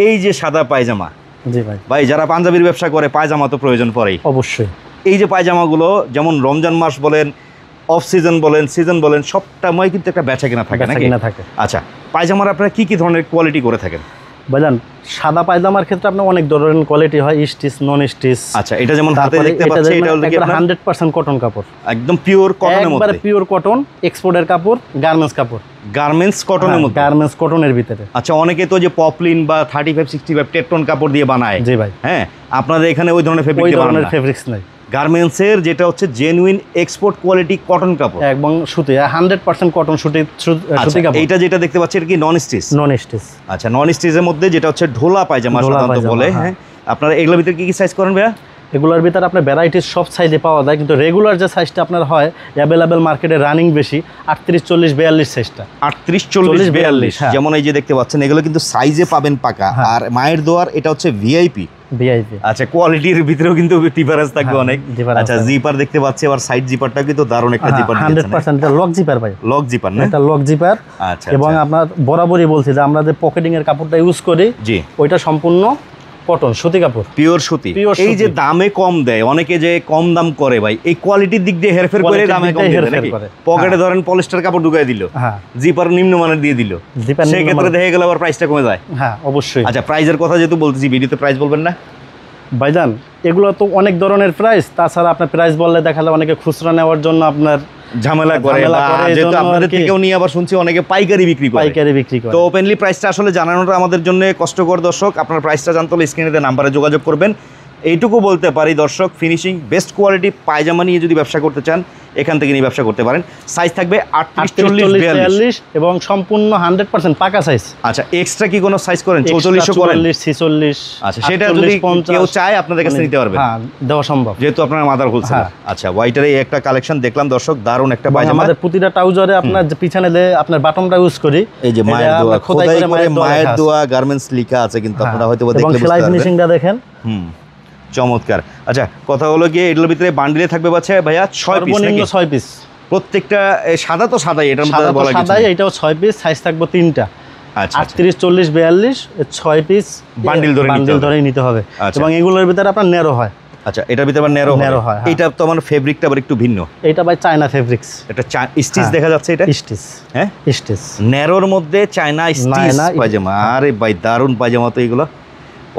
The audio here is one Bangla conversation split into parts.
এই যে সাদা পায়জামা, জি ভাই। ভাই যারা পাঞ্জাবির ব্যবসা করে পায়জামা তো প্রয়োজন পড়েই অবশ্যই। এই যে পায়জামাগুলো যেমন রমজান মাস বলেন, অফ সিজন বলেন, সিজন বলেন, সবটাময় কিন্তু একটা বেচা কেনা থাকে নাকি? আচ্ছা, পায়জামার আপনারা কি কি ধরনের কোয়ালিটি করে থাকেন? ভাইজান সাদা পায়জামার ক্ষেত্রে আপনার অনেক ধরনের কোয়ালিটি হয়, স্টিচ, নন স্টিচ। আচ্ছা, এটা যেমন হাতে দেখতে পাচ্ছি, এটা হলো কি আপনার 100% কটন কাপড়, একদম পিওর কটনের মধ্যে, একবারে পিওর কটন, এক্সপোর্টের কাপড়, গার্মেন্টস কাপড়, গার্মেন্টস কটনের মধ্যে, গার্মেন্টস কটনের ভিতরে। আচ্ছা, অনেকে তো যে পপলিন বা 35 65 টেটন কাপড় দিয়ে বানায়। জি ভাই। হ্যাঁ, আপনাদের এখানে ওই ধরনের ফেব্রিক দিয়ে বানানো না, ফেব্রিক্স নাই। গার্মেন্টসের যেটা হচ্ছে জেনুইন এক্সপোর্ট কোয়ালিটি কটন কাপড় এবং সুতি 100% কটন সুতি কাপড়। এইটা যেটা দেখতে পাচ্ছি এটা কি নন স্টিচ? নন স্টিচ। আচ্ছা, নন স্টিচের মধ্যে যেটা হচ্ছে ঢোলা পায়জামা সাধারণত বলে। হ্যাঁ, আপনারা এগুলোর ভিতরে কি কি সাইজ করেন ভাইয়া? এগুলোর ভিতরে আপনার ভ্যারাইটিস সব সাইজে পাওয়া যায়, কিন্তু রেগুলার যে সাইজটা আপনার হয় অ্যাভেলেবেল মার্কেটে রানিং বেশি 38 40 42 সাইজটা। 38 40 42, যেমন এই যে দেখতে পাচ্ছেন এগুলো কিন্তু সাইজে পাবেন পাকা। আর মায়ের দোয়ার এটা হচ্ছে ভিআইপি। আচ্ছা, কোয়ালিটির ভিতরেও কিন্তু ডিফারেন্স থাকবে অনেক। আচ্ছা, জিপার দেখতে পাচ্ছি, আবার সাইড জিপারটা কিন্তু দারুণ একটা জিপার, 100% এটা লক জিপার ভাই, লক জিপার না, এটা লক জিপার। আচ্ছা, এবং আপনার বরাবরই বলছি যে আমরা যে পকেটিং এর কাপড়টা ইউজ করি, জি, ওইটা সম্পূর্ণ কটন সুতি কাপড়, পিওর সুতি। এই যে দামে কম দেয় অনেকে, যে কম দাম করে ভাই, এই কোয়ালিটির দিক দিয়ে হেরফের করে দামে কম দেয় নাকি? পকেটে ধরেন পলিস্টার কাপড় ঢুকাই দিল, জিপার নিম্নমানের দিয়ে দিল, সেই ক্ষেত্রে দেখে গেল আবার প্রাইসটা কমে যায়। হ্যাঁ, অবশ্যই। আচ্ছা, প্রাইসের কথা যেহেতু বলতেছি, ভিডিওতে প্রাইস বলবেন না ভাইজান? এগুলো তো অনেক ধরনের প্রাইস, তাছাড়া আপনার প্রাইস বললে দেখালে অনেকে খুচরা নেওয়ার জন্য আপনার ঝামেলা করে, যেহেতু আপনাদের থেকেও নিয়ে আবার শুনছি অনেকে পাইকারি বিক্রি করে, তো ওপেনলি প্রাইসটা আসলে জানানোটা আমাদের জন্য কষ্টকর। দর্শক, আপনার প্রাইসটা জানতে হলে স্ক্রিনে নাম্বারে যোগাযোগ করবেন। এইটুকু বলতে পারি দর্শক, ফিনিশিং বেস্ট কোয়ালিটি পায়জামা নিয়ে যদি ব্যবসা করতে চান এখান থেকে নিয়ে ব্যবসা করতে পারেন। সাইজ থাকবে 38 40 42 এবং সম্পূর্ণ 100% পাকা সাইজ। আচ্ছা, এক্সট্রা কি কোনো সাইজ করেন? 44 করেন, 46। আচ্ছা, সেটা যদি কেউ চায় আপনাদের কাছে নিতে পারবেন? হ্যাঁ, দেওয়া সম্ভব, যেহেতু আপনারা মাদার হোলসেলার। আচ্ছা, হোয়াইটের এই একটা কালেকশন দেখলাম দর্শক, দারুণ একটা পায়জামা। আমাদের প্রতিটা ট্রাউজারে আপনার যে পিছনে যে আপনার বাটনটা ইউজ করি, এই যে মায়ের দোয়া, খোদাই করে মায়ের দোয়া গার্মেন্টস লেখা আছে, কিন্তু আপনারা হয়তো দেখলে বুঝতে পারবেন। সেলাই ফিনিশিংটা দেখেন, চমৎকার। আচ্ছা, কথা হলো গিয়ে এটার ভিতরে বান্ডিলে থাকবে বাচ্চা ভাইয়া 6 পিস নাকি? 6 পিস প্রত্যেকটা। সাদা তো সাদাই, এটার মধ্যে বলা গেছে সাদাই, এটাও 6 পিস, সাইজ থাকবে 3টা। আচ্ছা, 38 40 42 6 পিস বান্ডিল ধরে নিতে হবে। এবং এগুলোর ভিতরে আপনার ন্যারো হয়। আচ্ছা, এটার ভিতরে আবার ন্যারো হয়। এটা তো আমার ফেব্রিকটা আবার একটু ভিন্ন। এটা ভাই চায়না ফেব্রিক্স, এটা স্টিচ দেখা যাচ্ছে, এটা স্টিচ। হ্যাঁ, স্টিচ ন্যারোর মধ্যে চায়না স্টিচ পায়জামা। আরে ভাই, দারুণ পায়জামা তো এগুলো,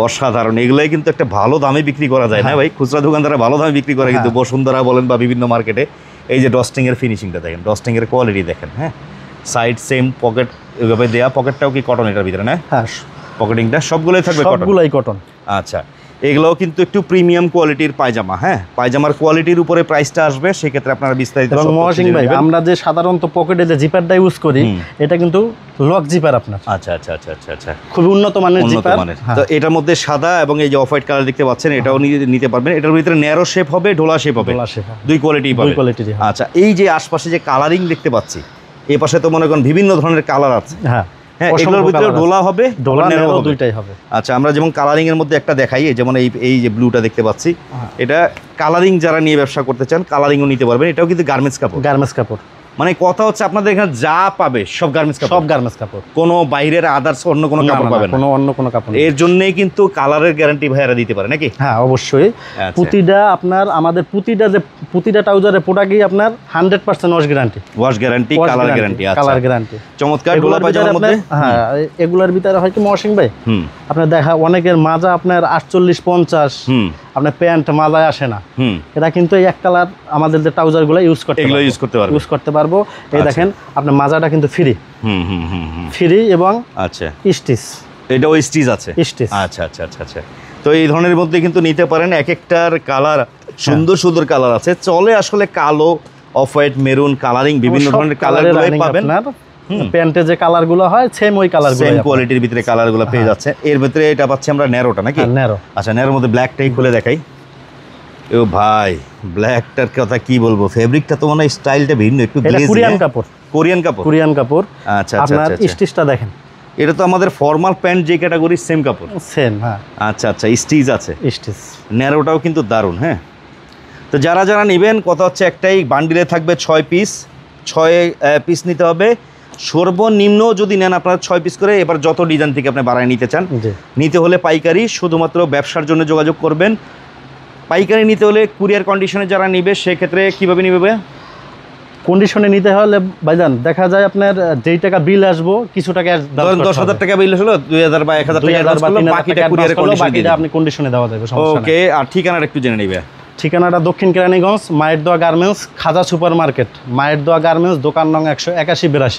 অসাধারণ। এগুলোই কিন্তু একটা ভালো দামে বিক্রি করা যায় না ভাই? খুচরা দোকানদাররা ভালো দামে বিক্রি করে, কিন্তু বসুন্ধরা বলেন বা বিভিন্ন মার্কেটে। এই যে ডস্টিং এর ফিনিশিংটা দেখেন, ডস্টিং এর কোয়ালিটি দেখেন। হ্যাঁ, সাইড সেম, পকেট এভাবে দেয়া, পকেটটাও কি কটন এটার ভিতরে না? হ্যাঁ, পকেটিংটা সবগুলোই থাকবে কটন, সবগুলাই কটন। আচ্ছা, এগুলোও কিন্তু একটু প্রিমিয়াম কোয়ালিটির পায়জামা। হ্যাঁ, পায়জামার কোয়ালিটির উপরে প্রাইসটা আসবে, সেক্ষেত্রে আপনারা বিস্তারিত। এবং মহাসিং ভাই, আমরা যে সাধারণত পকেটে যে জিপারটা ইউজ করি, এটা কিন্তু লক জিপার আপনার। আচ্ছা আচ্ছা আচ্ছা আচ্ছা আচ্ছা, খুব উন্নত মানের জিপার। তো এটার মধ্যে সাদা এবং এই যে অফ হোয়াইট কালার দেখতে পাচ্ছেন, এটাও নিতে পারবেন। এটার ভিতরে ন্যারো শেপ হবে, ঢোলা শেপ হবে, দুই কোয়ালিটি পাবেন। আচ্ছা, এই যে আশপাশে যে কালারিং দেখতে পাচ্ছি, এই পাশে তো মনে করেন বিভিন্ন ধরনের কালার আছে। হ্যাঁ, এগুলোর ভিতরে ডোলা হবে, ন্যারো দুইটাই হবে। আচ্ছা, আমরা যেমন কালারিং এর মধ্যে একটা দেখাই, যেমন এই যে ব্লুটা দেখতে পাচ্ছি, এটা কালারিং যারা নিয়ে ব্যবসা করতে চান কালারিংও নিতে পারবেন। এটাও কিন্তু গার্মেন্টস কাপড়। মানে কথা হচ্ছে আপনাদের এখানে যা পাবে সব গার্মেন্টস কাপড়, কোনো বাইরের আদার্স অন্য কোনো কাপড় পাবেন না, অন্য কোনো কাপড়। এর জন্যই কিন্তু কালারের গ্যারান্টি ভাইয়ারা দিতে পারে নাকি? হ্যাঁ, অবশ্যই। প্রতিটা আপনার আমাদের প্রতিটা ট্রাউজারের প্রোডাক্টই আপনার 100% ওয়াশ গ্যারান্টি, কালার গ্যারান্টি। চমৎকার। ডোলা পায়জামার মধ্যে এগুলোর ভিতরে হয় কি মহাসিং ভাই, আপনার দেখা অনেকের মাজা আপনার 48 50, আপনার প্যান্ট মাজায় আসে না। এটা কিন্তু এই এক কালার আমাদের যে ট্রাউজার গুলো ইউজ করতে পারবো। এই দেখেন, আপনার মাজাটা কিন্তু ফ্রি এবং আচ্ছা স্টিচ, এটাও স্টিচ আছে। আচ্ছা আচ্ছা আচ্ছা আচ্ছা। তো এই ধরনের মধ্যে কিন্তু নিতে পারেন, এক একটার কালার সুন্দর সুন্দর কালার আছে। চলে আসলে কালো, অফ হোয়াইট, মেরুন, কালারিং, বিভিন্ন ধরনের কালারগুলোই পাবেন। প্যান্টে যে কালারগুলো হয় সেম ওই কালারগুলো, সেম কোয়ালিটির ভিতরে কালারগুলো পেয়ে যাচ্ছে। এর ভিতরে এটা পাচ্ছি আমরা ন্যারোটা নাকি? ন্যারো। আচ্ছা, ন্যারোর মধ্যে ব্ল্যাকটাই খুলে দেখাই। ও ভাই, ব্ল্যাকটার কথা কি বলবো, ফেব্রিকটা তো মনে হয় স্টাইলটা ভিন্ন, একটু কোরিয়ান কাপড়। আচ্ছা, আপনার স্টিচটা দেখেন, এটা তো আমাদের ফর্মাল প্যান্ট যে ক্যাটাগরির সেম কাপড়, সেম। হ্যাঁ, আচ্ছা আচ্ছা, স্টিচ আছে, স্টিচ। ন্যারোটাও কিন্তু দারুণ। হ্যাঁ, তো যারা নেবেন, কথা হচ্ছে একটাই বান্ডিলে থাকবে 6 পিস নিতে হবে। সর্বনিম্ন যদি নেন আপনারা 6 পিস করে, এবার যত ডিজাইন থেকে আপনি বাড়ায় নিতে চান, নিতে হলে পাইকারি, শুধুমাত্র ব্যবসার জন্য যোগাযোগ করবেন। পাইকারি নিতে হলে কুরিয়ার কন্ডিশনে যারা নিবে সেক্ষেত্রে কীভাবে নিবে ভাইয়া? কন্ডিশনে নিতে হলে ভাইজান দেখা যায় আপনার যেই টাকা বিল আসবো কিছু টাকা 10,000 টাকা বিল হলো, 2,000 বা 1,000 টাকা অ্যাডভান্স করলো, বাকিটা কুরিয়ার কন্ডিশনে আপনি কন্ডিশনে দেওয়া যাবে, সমস্যা নাই। ওকে, আর ঠিকানাটা একটু জেনে নিবে। ঠিকানাটা দক্ষিণ কেরানীগঞ্জ, মায়ের দোয়া গার্মেন্টস, খাজা সুপার মার্কেট, মায়ের দোয়া গার্মেন্টস, দোকান নং 181-82।